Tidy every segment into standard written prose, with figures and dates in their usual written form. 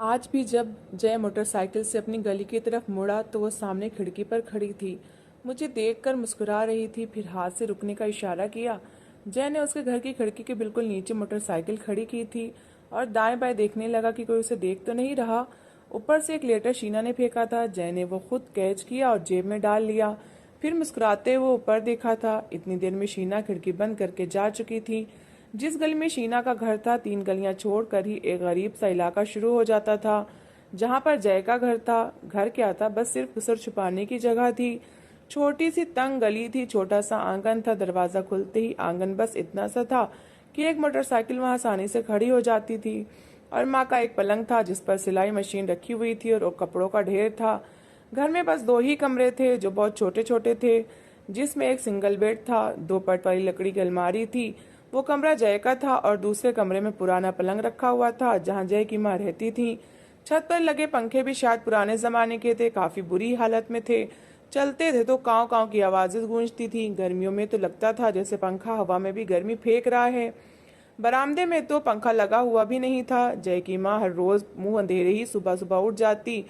आज भी जब जय मोटरसाइकिल से अपनी गली की तरफ मुड़ा तो वो सामने खिड़की पर खड़ी थी। मुझे देखकर मुस्कुरा रही थी, फिर हाथ से रुकने का इशारा किया। जय ने उसके घर की खिड़की के बिल्कुल नीचे मोटरसाइकिल खड़ी की थी और दाएं बाएं देखने लगा कि कोई उसे देख तो नहीं रहा। ऊपर से एक लेटर शीना ने फेंका था। जय ने वो खुद कैच किया और जेब में डाल लिया। फिर मुस्कुराते हुए ऊपर देखा था। इतनी देर में शीना खिड़की बंद करके जा चुकी थी। जिस गली में शीना का घर था, 3 गलियां छोड़कर ही एक गरीब सा इलाका शुरू हो जाता था। जहां पर जय का घर था, घर क्या था, बस सिर्फ सर छुपाने की जगह थी। छोटी सी तंग गली थी, छोटा सा आंगन था। दरवाजा खुलते ही आंगन बस इतना सा था कि एक मोटरसाइकिल वहां आसानी से खड़ी हो जाती थी। और माँ का एक पलंग था जिस पर सिलाई मशीन रखी हुई थी और कपड़ों का ढेर था। घर में बस 2 ही कमरे थे जो बहुत छोटे छोटे थे, जिसमें एक सिंगल बेड था, 2 पट वाली लकड़ी की अलमारी थी। वो कमरा जय का था और दूसरे कमरे में पुराना पलंग रखा हुआ था जहाँ जय की माँ रहती थी। छत पर लगे पंखे भी शायद पुराने जमाने के थे, काफी बुरी हालत में थे। चलते थे तो काव काव की आवाजें गूंजती थी। गर्मियों में तो लगता था जैसे पंखा हवा में भी गर्मी फेंक रहा है। बरामदे में तो पंखा लगा हुआ भी नहीं था। जय की माँ हर रोज मुंह अंधेरे ही सुबह सुबह उठ जाती।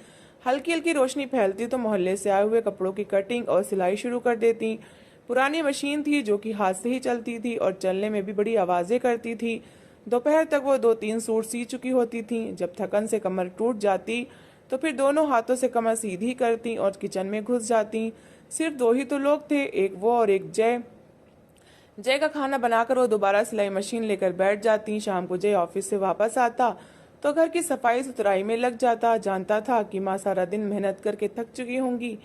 हल्की हल्की रोशनी फैलती तो मोहल्ले से आए हुए कपड़ों की कटिंग और सिलाई शुरू कर देती। पुरानी मशीन थी जो कि हाथ से ही चलती थी और चलने में भी बड़ी आवाजें करती थी। दोपहर तक वो 2-3 सूट सी चुकी होती थी। जब थकन से कमर टूट जाती तो फिर दोनों हाथों से कमर सीधी करती और किचन में घुस जाती। सिर्फ 2 ही तो लोग थे, एक वो और एक जय। जय का खाना बनाकर वो दोबारा सिलाई मशीन लेकर बैठ जाती। शाम को जय ऑफिस से वापस आता तो घर की सफाई सुथराई में लग जाता। जानता था कि माँ सारा दिन मेहनत करके थक चुकी होंगी।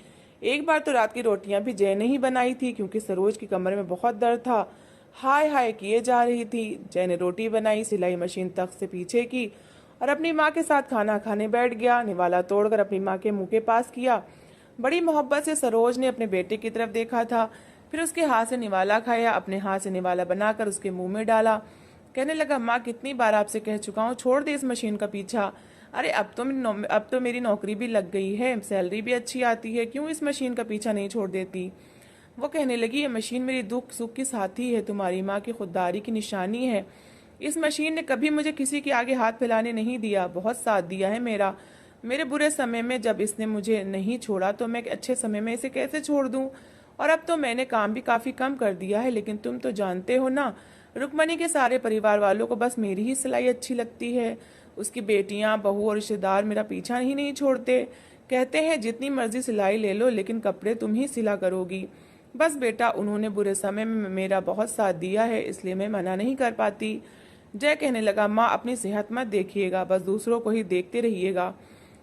एक बार तो रात की रोटियां भी जय ने ही बनाई थी क्योंकि सरोज की कमर में बहुत दर्द था। हाय हाय किए जा रही थी। जय ने रोटी बनाई, सिलाई मशीन तख्त से पीछे की और अपनी माँ के साथ खाना खाने बैठ गया। निवाला तोड़कर अपनी माँ के मुंह के पास किया। बड़ी मोहब्बत से सरोज ने अपने बेटे की तरफ देखा था, फिर उसके हाथ से निवाला खाया, अपने हाथ से निवाला बनाकर उसके मुंह में डाला। कहने लगा, माँ कितनी बार आपसे कह चुका हूँ छोड़ दे इस मशीन का पीछा। अरे अब तो मेरी नौकरी भी लग गई है, सैलरी भी अच्छी आती है, क्यों इस मशीन का पीछा नहीं छोड़ देती। वो कहने लगी, ये मशीन मेरी दुख सुख की साथी है, तुम्हारी माँ की खुददारी की निशानी है। इस मशीन ने कभी मुझे किसी के आगे हाथ फैलाने नहीं दिया, बहुत साथ दिया है मेरा। मेरे बुरे समय में जब इसने मुझे नहीं छोड़ा तो मैं अच्छे समय में इसे कैसे छोड़ दूं। और अब तो मैंने काम भी काफी कम कर दिया है, लेकिन तुम तो जानते हो ना, रुक्मणी के सारे परिवार वालों को बस मेरी ही सिलाई अच्छी लगती है। उसकी बेटियां, बहू और रिश्तेदार मेरा पीछा ही नहीं छोड़ते। कहते हैं जितनी मर्जी सिलाई ले लो लेकिन कपड़े तुम ही सिला करोगी। बस बेटा, उन्होंने बुरे समय में मेरा बहुत साथ दिया है, इसलिए मैं मना नहीं कर पाती। जय कहने लगा, माँ अपनी सेहत मत देखिएगा, बस दूसरों को ही देखते रहिएगा।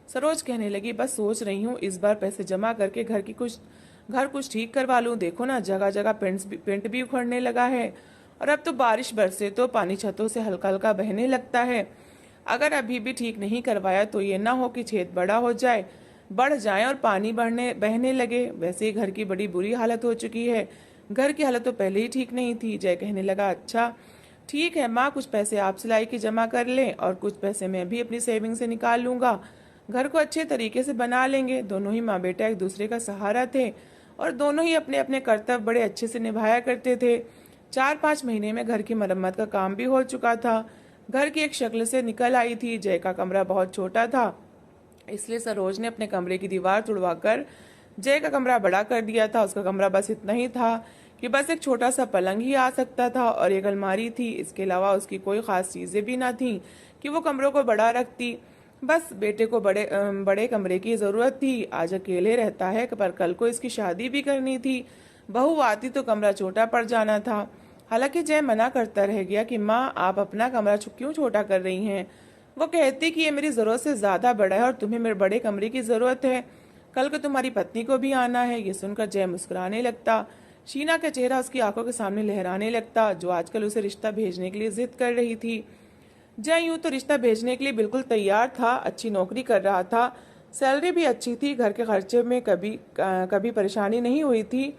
सरोज कहने लगी, बस सोच रही हूँ इस बार पैसे जमा करके घर कुछ ठीक करवा लूं। देखो ना, जगह जगह पेंट भी उखड़ने लगा है और अब तो बारिश बरसे तो पानी छतों से हल्का हल्का बहने लगता है। अगर अभी भी ठीक नहीं करवाया तो ये ना हो कि छेद बढ़ जाए और पानी बहने लगे। वैसे ही घर की बड़ी बुरी हालत हो चुकी है। घर की हालत तो पहले ही ठीक नहीं थी। जय कहने लगा, अच्छा ठीक है माँ, कुछ पैसे आप सिलाई की जमा कर लें और कुछ पैसे मैं भी अपनी सेविंग से निकाल लूंगा। घर को अच्छे तरीके से बना लेंगे। दोनों ही माँ बेटा एक दूसरे का सहारा थे और दोनों ही अपने अपने कर्तव्य बड़े अच्छे से निभाया करते थे। 4-5 महीने में घर की मरम्मत का काम भी हो चुका था। घर की एक शक्ल से निकल आई थी। जय का कमरा बहुत छोटा था, इसलिए सरोज ने अपने कमरे की दीवार तुड़वाकर जय का कमरा बड़ा कर दिया था। उसका कमरा बस इतना ही था कि बस एक छोटा सा पलंग ही आ सकता था और एक अलमारी थी। इसके अलावा उसकी कोई खास चीजें भी ना थी कि वो कमरों को बड़ा रखती। बस बेटे को बड़े कमरे की जरूरत थी। आज अकेले रहता है पर कल को इसकी शादी भी करनी थी। बहू आती तो कमरा छोटा पड़ जाना था। हालांकि जय मना करता रह गया कि माँ आप अपना कमरा क्यों छोटा कर रही हैं। वो कहती कि ये मेरी जरूरत से ज्यादा बड़ा है और तुम्हें मेरे बड़े कमरे की जरूरत है। कल को तुम्हारी पत्नी को भी आना है। ये सुनकर जय मुस्कुराने लगता। शीना का चेहरा उसकी आंखों के सामने लहराने लगता, जो आजकल उसे रिश्ता भेजने के लिए जिद कर रही थी। जय यूं तो रिश्ता भेजने के लिए बिल्कुल तैयार था। अच्छी नौकरी कर रहा था, सैलरी भी अच्छी थी, घर के खर्चे में कभी परेशानी नहीं हुई थी।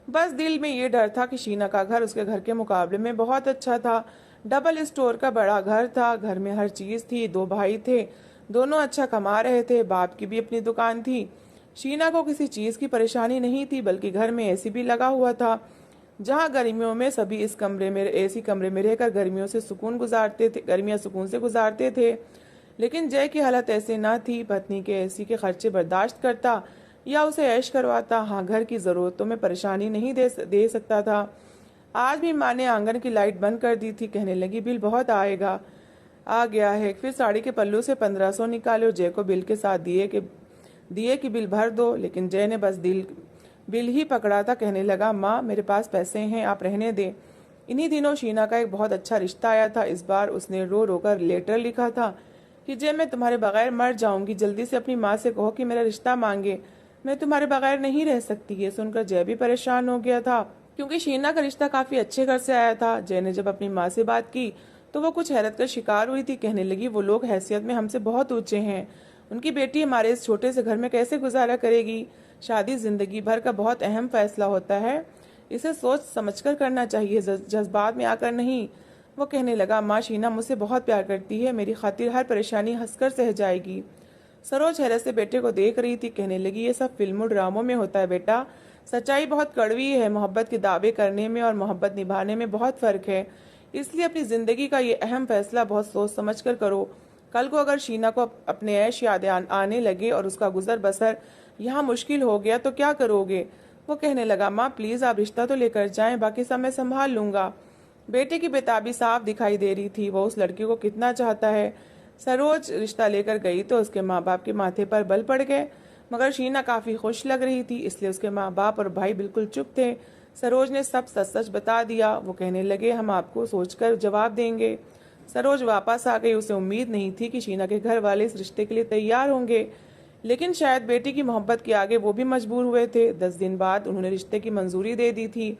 बस दिल में ये डर था कि शीना का घर उसके घर के मुकाबले में बहुत अच्छा था। डबल स्टोर का बड़ा घर था, घर में हर चीज थी। 2 भाई थे, दोनों अच्छा कमा रहे थे, बाप की भी अपनी दुकान थी। शीना को किसी चीज की परेशानी नहीं थी, बल्कि घर में एसी भी लगा हुआ था। जहां गर्मियों में सभी एसी कमरे में रहकर गर्मियां सुकून से गुजारते थे। लेकिन जय की हालत ऐसी ना थी, पत्नी के एसी के खर्चे बर्दाश्त करता या उसे ऐश करवाता। हाँ, घर की जरूरतों में परेशानी नहीं दे सकता था। आज भी माँ ने आंगन की लाइट बंद कर दी थी। कहने लगी बिल बहुत आ गया है। फिर साड़ी के पल्लू से 1500 निकाले और जय को बिल के साथ दिए कि बिल भर दो। लेकिन जय ने बस बिल ही पकड़ा था। कहने लगा माँ मेरे पास पैसे हैं, आप रहने दे। इन्हीं दिनों शीना का एक बहुत अच्छा रिश्ता आया था। इस बार उसने रो रो कर लेटर लिखा था कि जय मैं तुम्हारे बगैर मर जाऊंगी, जल्दी से अपनी माँ से कहो कि मेरा रिश्ता मांगे, मैं तुम्हारे बगैर नहीं रह सकती। ये सुनकर जय भी परेशान हो गया था, क्योंकि शीना का रिश्ता काफी अच्छे घर से आया था। जय ने जब अपनी माँ से बात की तो वो कुछ हैरत का शिकार हुई थी। कहने लगी वो लोग हैसियत में हमसे बहुत ऊंचे हैं, उनकी बेटी हमारे इस छोटे से घर में कैसे गुजारा करेगी। शादी जिंदगी भर का बहुत अहम फैसला होता है, इसे सोच समझकर करना चाहिए, जज्बात में आकर नहीं। वो कहने लगा माँ शीना मुझसे बहुत प्यार करती है, मेरी खातिर हर परेशानी हंसकर सह जाएगी। सरोज हैरत से बेटे को देख रही थी। कहने लगी ये सब फिल्मों ड्रामों में होता है बेटा, सच्चाई बहुत कड़वी है। मोहब्बत के दावे करने में और मोहब्बत निभाने में बहुत फर्क है, इसलिए अपनी जिंदगी का ये अहम फैसला बहुत सोच समझ कर करो। कल को अगर शीना को अपने ऐश यादें आने लगे और उसका गुजर बसर यहाँ मुश्किल हो गया तो क्या करोगे। वो कहने लगा माँ प्लीज आप रिश्ता तो लेकर जाएं, बाकी सब मैं संभाल लूंगा। बेटे की बेताबी साफ दिखाई दे रही थी, वो उस लड़की को कितना चाहता है। सरोज रिश्ता लेकर गई तो उसके माँ बाप के माथे पर बल पड़ गए, मगर शीना काफी खुश लग रही थी, इसलिए उसके माँ बाप और भाई बिल्कुल चुप थे। सरोज ने सब सच सच बता दिया। वो कहने लगे हम आपको सोचकर जवाब देंगे। सरोज वापस आ गई। उसे उम्मीद नहीं थी कि शीना के घर वाले इस रिश्ते के लिए तैयार होंगे, लेकिन शायद बेटी की मोहब्बत के आगे वो भी मजबूर हुए थे। 10 दिन बाद उन्होंने रिश्ते की मंजूरी दे दी थी।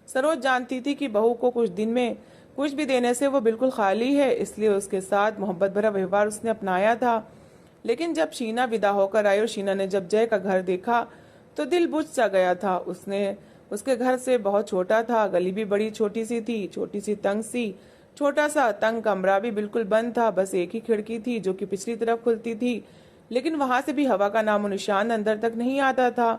सरोज जानती थी कि बहू को कुछ दिन में कुछ भी देने से वो बिल्कुल खाली है, इसलिए उसके साथ मोहब्बत भरा व्यवहार उसने अपनाया था। लेकिन जब शीना विदा होकर आई और शीना ने जब जय का घर देखा तो दिल बुझ सा गया था। उसके घर से बहुत छोटा था, गली भी बड़ी छोटी सी थी, छोटी सी तंग सी, छोटा सा तंग कमरा भी बिल्कुल बंद था। बस एक ही खिड़की थी जो कि पिछली तरफ खुलती थी, लेकिन वहां से भी हवा का नामो निशान अंदर तक नहीं आता था।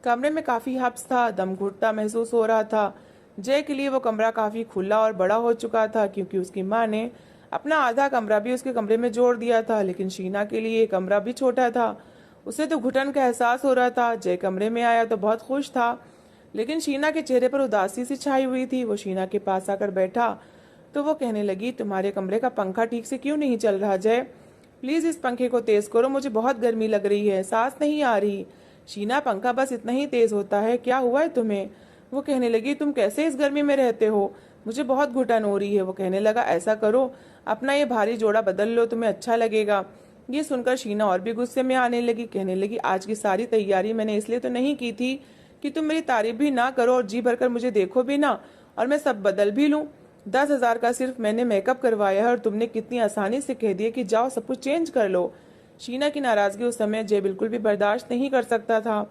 कमरे में काफी हब्स था, दम घुटता महसूस हो रहा था। जय के लिए वो कमरा काफी खुला और बड़ा हो चुका था, क्योंकि उसकी माँ ने अपना आधा कमरा भी उसके कमरे में जोड़ दिया था। लेकिन शीना के लिए कमरा भी छोटा था। उसे तो घुटन का एहसास हो रहा था। जय कमरे में आया तो बहुत खुश था, लेकिन शीना के चेहरे पर उदासी सी छाई हुई थी। वो शीना के पास आकर बैठा तो वो कहने लगी तुम्हारे कमरे का पंखा ठीक से क्यों नहीं चल रहा जय, प्लीज इस पंखे को तेज करो, मुझे बहुत गर्मी लग रही है, सांस नहीं आ रही। शीना पंखा बस इतना ही तेज होता है, क्या हुआ है तुम्हें। वो कहने लगी तुम कैसे इस गर्मी में रहते हो, मुझे बहुत घुटन हो रही है। वो कहने लगा ऐसा करो अपना ये भारी जोड़ा बदल लो, तुम्हें अच्छा लगेगा। ये सुनकर शीना और भी गुस्से में आने लगी। कहने लगी आज की सारी तैयारी मैंने इसलिए तो नहीं की थी कि तुम मेरी तारीफ भी ना करो और जी भरकर मुझे देखो भी ना और मैं सब बदल भी लूं। 10,000 का सिर्फ मैंने मेकअप करवाया है और तुमने कितनी आसानी से कह दिया कि जाओ सब कुछ चेंज कर लो। शीना की नाराजगी उस समय जय बिल्कुल भी बर्दाश्त नहीं कर सकता था।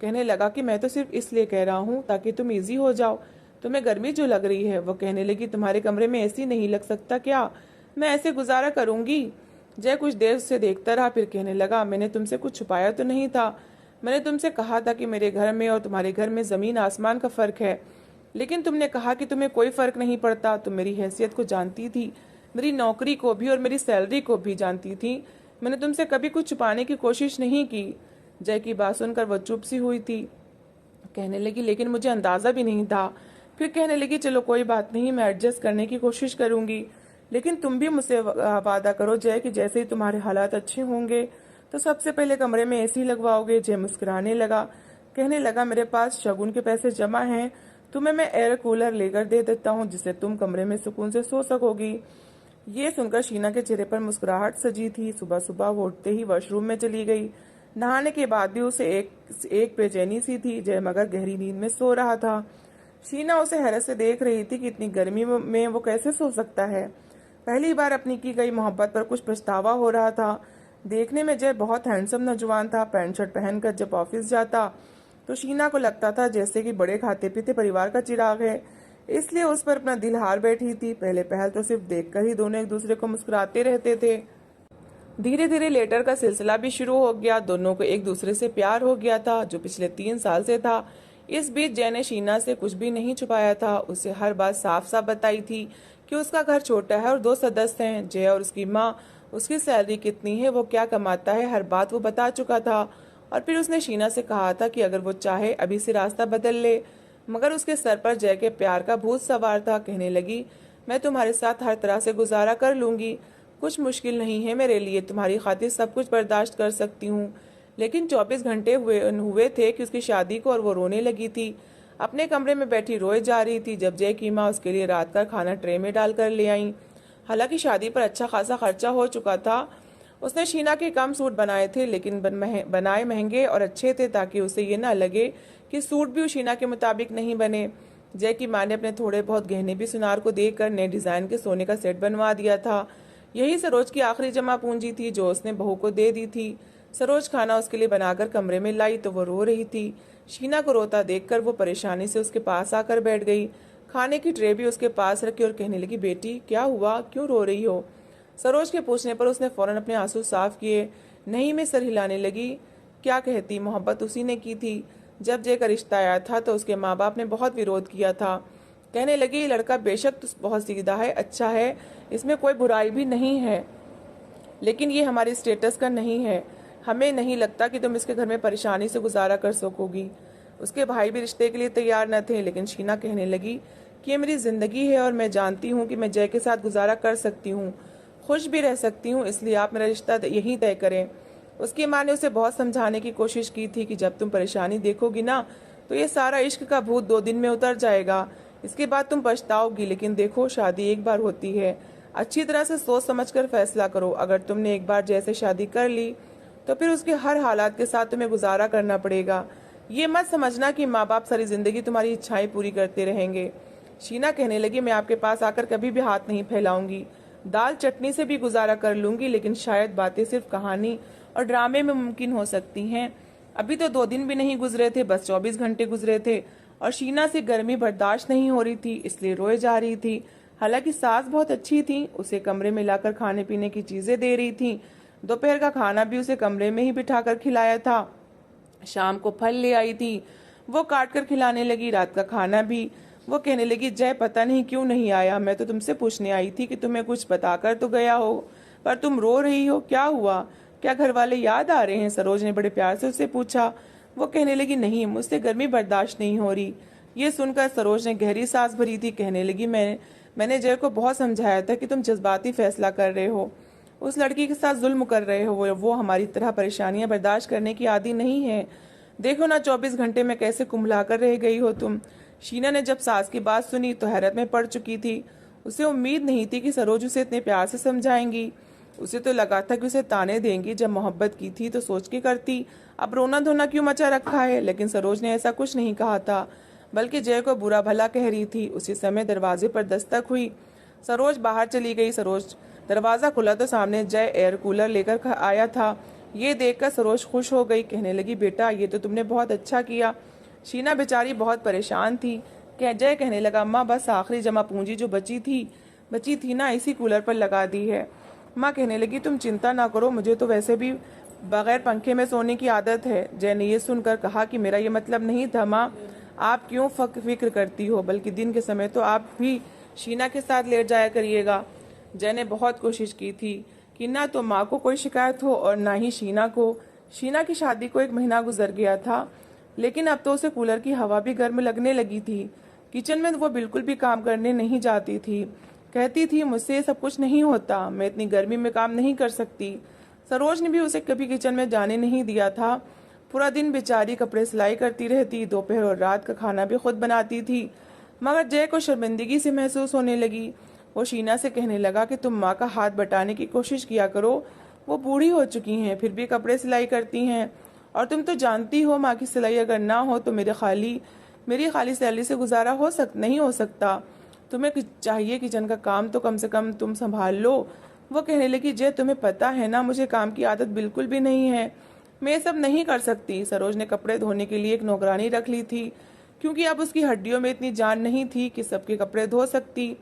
कहने लगा कि मैं तो सिर्फ इसलिए कह रहा हूँ ताकि तुम इजी हो जाओ, तुम्हें गर्मी जो लग रही है। वो कहने लगी तुम्हारे कमरे में एसी नहीं लग सकता क्या, मैं ऐसे गुजारा करूंगी। जय कुछ देर से देखता रहा, फिर कहने लगा मैंने तुमसे कुछ छुपाया तो नहीं था, मैंने तुमसे कहा था कि मेरे घर में और तुम्हारे घर में जमीन आसमान का फर्क है, लेकिन तुमने कहा कि तुम्हें कोई फर्क नहीं पड़ता। तुम मेरी हैसियत को जानती थी, मेरी नौकरी को भी और मेरी सैलरी को भी जानती थी। मैंने तुमसे कभी कुछ छुपाने की कोशिश नहीं की। जय की बात सुनकर वह चुप सी हुई थी। कहने लगी लेकिन मुझे अंदाजा भी नहीं था। फिर कहने लगी चलो कोई बात नहीं, मैं एडजस्ट करने की कोशिश करूंगी, लेकिन तुम भी मुझसे वादा करो जय कि जैसे ही तुम्हारे हालात अच्छे होंगे तो सबसे पहले कमरे में एसी लगवाओगे। जय मुस्कुराने लगा, कहने लगा मेरे पास शगुन के पैसे जमा हैं, तुम्हें मैं एयर कूलर लेकर दे देता हूँ जिससे तुम कमरे में सुकून से सो सकोगी। ये सुनकर शीना के चेहरे पर मुस्कुराहट सजी थी। सुबह सुबह वो उठते ही वॉशरूम में चली गई। नहाने के बाद भी उसे एक बेचैनी सी थी। जय मगर गहरी नींद में सो रहा था। शीना उसे हैरत से देख रही थी कि इतनी गर्मी में वो कैसे सो सकता है। पहली बार अपनी की गई मोहब्बत पर कुछ पछतावा हो रहा था। देखने में जय बहुत हैंडसम नौजवान था। पैंट शर्ट पहनकर जब ऑफिस जाता तो शीना को लगता था जैसे कि बड़े खाते पीते परिवार का चिराग है, इसलिए उस पर अपना दिल हार बैठी थी। पहले पहल तो सिर्फ देखकर ही दोनों एक दूसरे को मुस्कुराते रहते थे। धीरे धीरे लेटर का सिलसिला भी शुरू हो गया। दोनों को एक दूसरे से प्यार हो गया था, जो पिछले 3 साल से था। इस बीच जय ने शीना से कुछ भी नहीं छुपाया था। उसे हर बात साफ साफ बताई थी कि उसका घर छोटा है और 2 सदस्य हैं, जय और उसकी माँ उसकी सैलरी कितनी है, वो क्या कमाता है, हर बात वो बता चुका था। और फिर उसने शीना से कहा था कि अगर वो चाहे अभी से रास्ता बदल ले, मगर उसके सर पर जय के प्यार का भूत सवार था। कहने लगी, मैं तुम्हारे साथ हर तरह से गुजारा कर लूंगी, कुछ मुश्किल नहीं है मेरे लिए, तुम्हारी खातिर सब कुछ बर्दाश्त कर सकती हूँ। लेकिन 24 घंटे हुए थे कि उसकी शादी को, और वो रोने लगी थी। अपने कमरे में बैठी रोए जा रही थी जब जय की माँ उसके लिए रात का खाना ट्रे में डालकर ले आई। हालांकि शादी पर अच्छा खासा खर्चा हो चुका था। उसने शीना के कम सूट बनाए थे, लेकिन बनाए महंगे और अच्छे थे, ताकि उसे ये ना लगे कि सूट भी शीना के मुताबिक नहीं बने। जय की माँ ने अपने थोड़े बहुत गहने भी सुनार को देकर नए डिजाइन के सोने का सेट बनवा दिया था। यही सरोज की आखिरी जमा पूंजी थी जो उसने बहू को दे दी थी। सरोज खाना उसके लिए बनाकर कमरे में लाई तो वो रो रही थी। शीना को रोता देखकर वो परेशानी से उसके पास आकर बैठ गई। खाने की ट्रे भी उसके पास रखी और कहने लगी, बेटी क्या हुआ, क्यों रो रही हो? सरोज के पूछने पर उसने फौरन अपने आंसू साफ किए। नहीं, में सर हिलाने लगी। क्या कहती, मोहब्बत उसी ने की थी। जब जय का रिश्ता आया था तो उसके माँ बाप ने बहुत विरोध किया था। कहने लगी, ये लड़का बेशक तो बहुत सीधा है, अच्छा है, इसमें कोई बुराई भी नहीं है, लेकिन ये हमारे स्टेटस का नहीं है। हमें नहीं लगता कि तुम इसके घर में परेशानी से गुजारा कर सकोगी। उसके भाई भी रिश्ते के लिए तैयार न थे, लेकिन शीना कहने लगी कि ये मेरी जिंदगी है और मैं जानती हूँ कि मैं जय के साथ गुजारा कर सकती हूँ, खुश भी रह सकती हूँ, इसलिए आप मेरा रिश्ता यहीं तय करें। उसकी माँ ने उसे बहुत समझाने की कोशिश की थी कि जब तुम परेशानी देखोगी ना, तो ये सारा इश्क का भूत 2 दिन में उतर जाएगा, इसके बाद तुम पछताओगी। लेकिन देखो, शादी एक बार होती है, अच्छी तरह से सोच समझकर फैसला करो। अगर तुमने एक बार जैसे शादी कर ली तो फिर उसके हर हालात के साथ तुम्हें गुजारा करना पड़ेगा। ये मत समझना कि माँ बाप सारी जिंदगी तुम्हारी इच्छाएं पूरी करते रहेंगे। शीना कहने लगी, मैं आपके पास आकर कभी भी हाथ नहीं फैलाऊंगी, दाल चटनी से भी गुजारा कर लूंगी, लेकिन शायद बातें सिर्फ कहानी और ड्रामे में मुमकिन हो सकती हैं। अभी तो 2 दिन भी नहीं गुजरे थे, बस 24 घंटे गुजरे थे, और शीना से गर्मी बर्दाश्त नहीं हो रही थी, इसलिए रोए जा रही थी। हालांकि सास बहुत अच्छी थी, उसे कमरे में लाकर खाने पीने की चीजें दे रही थी। दोपहर का खाना भी उसे कमरे में ही बिठाकर खिलाया था। शाम को फल ले आई थी, वो काट कर खिलाने लगी। रात का खाना भी। वो कहने लगी, जय पता नहीं क्यों नहीं आया, मैं तो तुमसे पूछने आई थी कि तुम्हें कुछ बताकर तो गया हो, पर तुम रो रही हो, क्या हुआ? क्या घर वाले याद आ रहे हैं? सरोज ने बड़े प्यार से उससे पूछा। वो कहने लगी, नहीं, मुझसे गर्मी बर्दाश्त नहीं हो रही। ये सुनकर सरोज ने गहरी सांस भरी थी। कहने लगी, मैंने जय को बहुत समझाया था कि तुम जज्बाती फैसला कर रहे हो, उस लड़की के साथ जुल्म कर रहे हो, वो हमारी तरह परेशानियां बर्दाश्त करने की आदी नहीं है। देखो ना, 24 घंटे में कैसे कुंभला कर रह गई हो तुम। शीना ने जब सास की बात सुनी तो हैरत में पड़ चुकी थी। उसे उम्मीद नहीं थी कि सरोज उसे इतने प्यार से समझाएंगी। उसे तो लगा था कि उसे ताने देंगी। जब मोहब्बत की थी तो सोच के करती, अब रोना धोना क्यों मचा रखा है? लेकिन सरोज ने ऐसा कुछ नहीं कहा था, बल्कि जय को बुरा भला कह रही थी। उसी समय दरवाजे पर दस्तक हुई। सरोज बाहर चली गई। सरोज दरवाजा खुला तो सामने जय एयर कूलर लेकर आया था। ये देखकर सरोज खुश हो गई। कहने लगी, बेटा ये तो तुमने बहुत अच्छा किया। शीना बेचारी बहुत परेशान थी। जय कहने लगा, अम्मा बस आखिरी जमा पूंजी जो बची थी ना, इसी कूलर पर लगा दी है। माँ कहने लगी, तुम चिंता ना करो, मुझे तो वैसे भी बगैर पंखे में सोने की आदत है। जय ने ये सुनकर कहा कि मेरा ये मतलब नहीं था माँ, आप क्यों फिक्र करती हो, बल्कि दिन के समय तो आप भी शीना के साथ लेट जाया करिएगा। जय ने बहुत कोशिश की थी कि ना तो माँ को कोई शिकायत हो और ना ही शीना को। शीना की शादी को 1 महीना गुजर गया था, लेकिन अब तो उसे कूलर की हवा भी गर्म लगने लगी थी। किचन में वो बिल्कुल भी काम करने नहीं जाती थी। कहती थी, मुझसे ये सब कुछ नहीं होता, मैं इतनी गर्मी में काम नहीं कर सकती। सरोज ने भी उसे कभी किचन में जाने नहीं दिया था। पूरा दिन बेचारी कपड़े सिलाई करती रहती, दोपहर और रात का खाना भी खुद बनाती थी। मगर जय को शर्मिंदगी से महसूस होने लगी। वो शीना से कहने लगा कि तुम माँ का हाथ बटाने की कोशिश किया करो, वो बूढ़ी हो चुकी हैं, फिर भी कपड़े सिलाई करती हैं, और तुम तो जानती हो माँ की सिलाई अगर ना हो तो मेरी खाली सैलरी से गुजारा नहीं हो सकता। तुम्हें चाहिए किचन का काम तो कम से कम तुम संभाल लो। वो कहने लगी, जय तुम्हें पता है ना, मुझे काम की आदत बिल्कुल भी नहीं है, मैं सब नहीं कर सकती। सरोज ने कपड़े धोने के लिए एक नौकरानी रख ली थी, क्योंकि अब उसकी हड्डियों में इतनी जान नहीं थी कि सबके कपड़े धो सकती।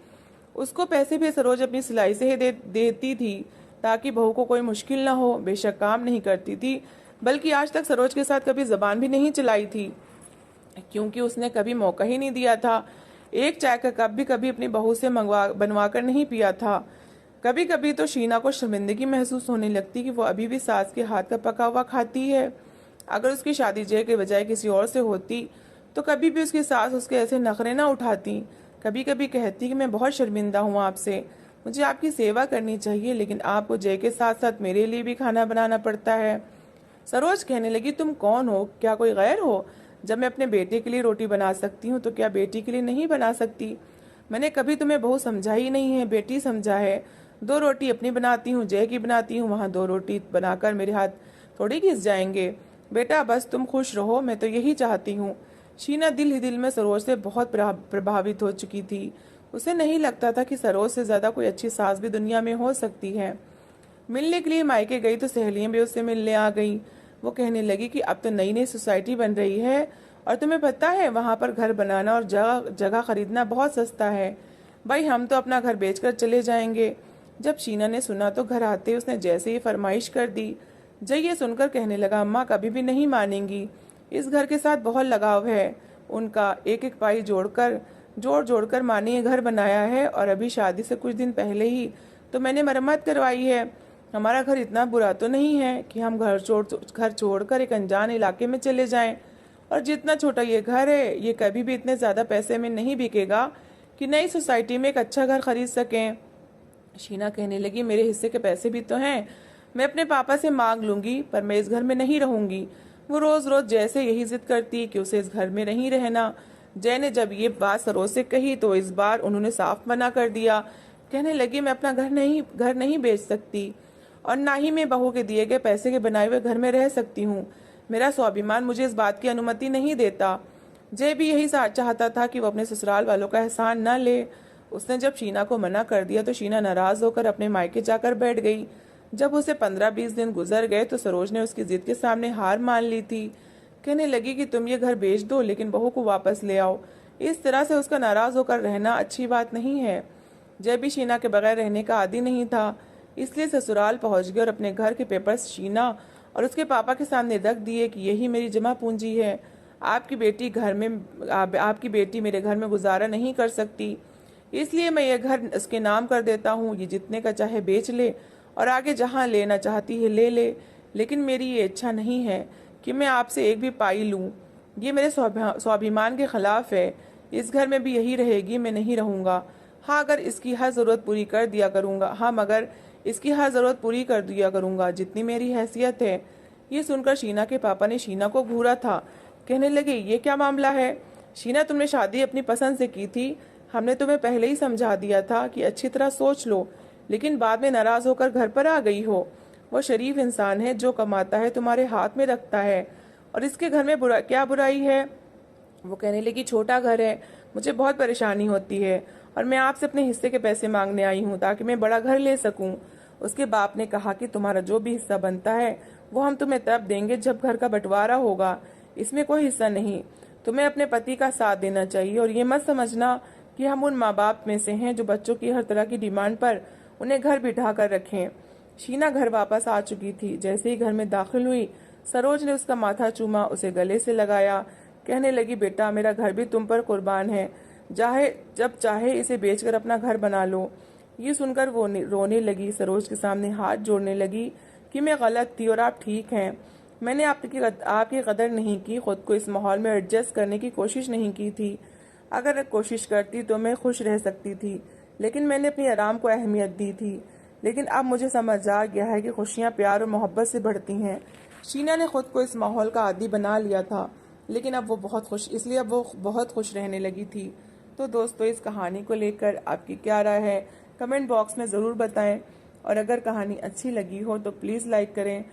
उसको पैसे भी सरोज अपनी सिलाई से ही देती थी, ताकि बहू को कोई मुश्किल ना हो। बेशक काम नहीं करती थी, बल्कि आज तक सरोज के साथ कभी जबान भी नहीं चलाई थी, क्योंकि उसने कभी मौका ही नहीं दिया था। एक चाय का कप भी कभी अपनी बहू से बनवा कर नहीं पिया था। कभी कभी तो शीना को शर्मिंदगी महसूस होने लगती कि वो अभी भी सास के हाथ का पका हुआ खाती है। अगर उसकी शादी जय के बजाय किसी और से होती तो कभी भी उसकी सास उसके ऐसे नखरे ना उठाती। कभी कभी कहती कि मैं बहुत शर्मिंदा हूँ आपसे, मुझे आपकी सेवा करनी चाहिए, लेकिन आपको जय के साथ साथ मेरे लिए भी खाना बनाना पड़ता है। सरोज कहने लगी, तुम कौन हो? क्या कोई गैर हो? जब मैं अपने बेटे के लिए रोटी बना सकती हूँ तो क्या बेटी के लिए नहीं बना सकती? मैंने कभी तुम्हें बहू समझा ही नहीं है, बेटी समझा है। 2 रोटी अपनी बनाती हूँ, जय की बनाती हूँ, वहाँ 2 रोटी बनाकर मेरे हाथ थोड़ी घिस जाएंगे। बेटा बस तुम खुश रहो, मैं तो यही चाहती हूँ। शीना दिल ही दिल में सरोज से बहुत प्रभावित हो चुकी थी। उसे नहीं लगता था कि सरोज से ज्यादा कोई अच्छी सास भी दुनिया में हो सकती है। मिलने के लिए मायके गई तो सहेलियां भी उससे मिलने आ गई। वो कहने लगी कि अब तो नई नई सोसाइटी बन रही है और तुम्हें पता है वहां पर घर बनाना और जगह जगह खरीदना बहुत सस्ता है। भाई हम तो अपना घर बेचकर चले जाएंगे। जब शीना ने सुना तो घर आते उसने जैसे ही फरमाइश कर दी। जय ये सुनकर कहने लगा, अम्मा कभी भी नहीं मानेंगी, इस घर के साथ बहुत लगाव है उनका। एक एक पाई जोड़ जोड़कर माँ ने ये घर बनाया है और अभी शादी से कुछ दिन पहले ही तो मैंने मरम्मत करवाई है। हमारा घर इतना बुरा तो नहीं है कि हम घर छोड़कर एक अनजान इलाके में चले जाएं। और जितना छोटा ये घर है ये कभी भी इतने ज्यादा पैसे में नहीं बिकेगा कि नई सोसाइटी में एक अच्छा घर खरीद सकें। शीना कहने लगी, मेरे हिस्से के पैसे भी तो हैं, मैं अपने पापा से मांग लूंगी, पर मैं इस घर में नहीं रहूंगी। वो रोज रोज जैसे यही जिद करती कि उसे इस घर में नहीं रहना। जय ने जब ये बात सरोज से कही तो इस बार उन्होंने साफ मना कर दिया। कहने लगी, मैं अपना घर नहीं बेच सकती और ना ही मैं बहू के दिए गए पैसे के बनाए हुए घर में रह सकती हूँ। मेरा स्वाभिमान मुझे इस बात की अनुमति नहीं देता। जय भी यही चाहता था कि वो अपने ससुराल वालों का एहसान न ले। उसने जब शीना को मना कर दिया तो शीना नाराज होकर अपने मायके जाकर बैठ गई। जब उसे 15-20 दिन गुजर गए तो सरोज ने उसकी जिद के सामने हार मान ली थी। कहने लगी कि तुम ये घर बेच दो लेकिन बहू को वापस ले आओ। इस तरह से उसका नाराज होकर रहना अच्छी बात नहीं है। जय भी शीना के बगैर रहने का आदी नहीं था, इसलिए ससुराल पहुंच गए और अपने घर के पेपर्स शीना और उसके पापा के सामने रख दिए कि यही मेरी जमा पूंजी है। आपकी बेटी मेरे घर में गुजारा नहीं कर सकती, इसलिए मैं यह घर उसके नाम कर देता हूँ। ये जितने का चाहे बेच ले और आगे जहाँ लेना चाहती है ले ले, लेकिन मेरी ये इच्छा नहीं है कि मैं आपसे एक भी पाई लूँ। ये मेरे स्वाभिमान के खिलाफ है। इस घर में भी यही रहेगी, मैं नहीं रहूंगा। हाँ मगर इसकी हर जरूरत पूरी कर दिया करूंगा जितनी मेरी हैसियत है। ये सुनकर शीना के पापा ने शीना को घूरा था। कहने लगे, ये क्या मामला है? शीना, तुमने शादी अपनी पसंद से की थी, हमने तुम्हें पहले ही समझा दिया था कि अच्छी तरह सोच लो, लेकिन बाद में नाराज होकर घर पर आ गई हो। वो शरीफ इंसान है, जो कमाता है तुम्हारे हाथ में रखता है, और इसके घर में क्या बुराई है? वो कहने लगी, छोटा घर है, मुझे बहुत परेशानी होती है और मैं आपसे अपने हिस्से के पैसे मांगने आई हूँ ताकि मैं बड़ा घर ले सकूं। उसके बाप ने कहा कि तुम्हारा जो भी हिस्सा बनता है वो हम तुम्हें तब देंगे जब घर का बंटवारा होगा, इसमें कोई हिस्सा नहीं। तुम्हें अपने पति का साथ देना चाहिए और ये मत समझना कि हम उन माँ बाप में से हैं जो बच्चों की हर तरह की डिमांड पर उन्हें घर बिठा कर रखें। शीना घर वापस आ चुकी थी। जैसे ही घर में दाखिल हुई, सरोज ने उसका माथा चूमा, उसे गले से लगाया। कहने लगी, बेटा मेरा घर भी तुम पर कुर्बान है, जब चाहे इसे बेचकर अपना घर बना लो। ये सुनकर वो रोने लगी, सरोज के सामने हाथ जोड़ने लगी कि मैं गलत थी और आप ठीक हैं। मैंने आपकी कदर नहीं की, खुद को इस माहौल में एडजस्ट करने की कोशिश नहीं की थी। अगर कोशिश करती तो मैं खुश रह सकती थी, लेकिन मैंने अपनी आराम को अहमियत दी थी। लेकिन अब मुझे समझ आ गया है कि खुशियाँ प्यार और मोहब्बत से बढ़ती हैं। शीना ने खुद को इस माहौल का आदी बना लिया था, लेकिन अब वो बहुत खुश रहने लगी थी। तो दोस्तों, इस कहानी को लेकर आपकी क्या राय है, कमेंट बॉक्स में ज़रूर बताएं, और अगर कहानी अच्छी लगी हो तो प्लीज़ लाइक करें।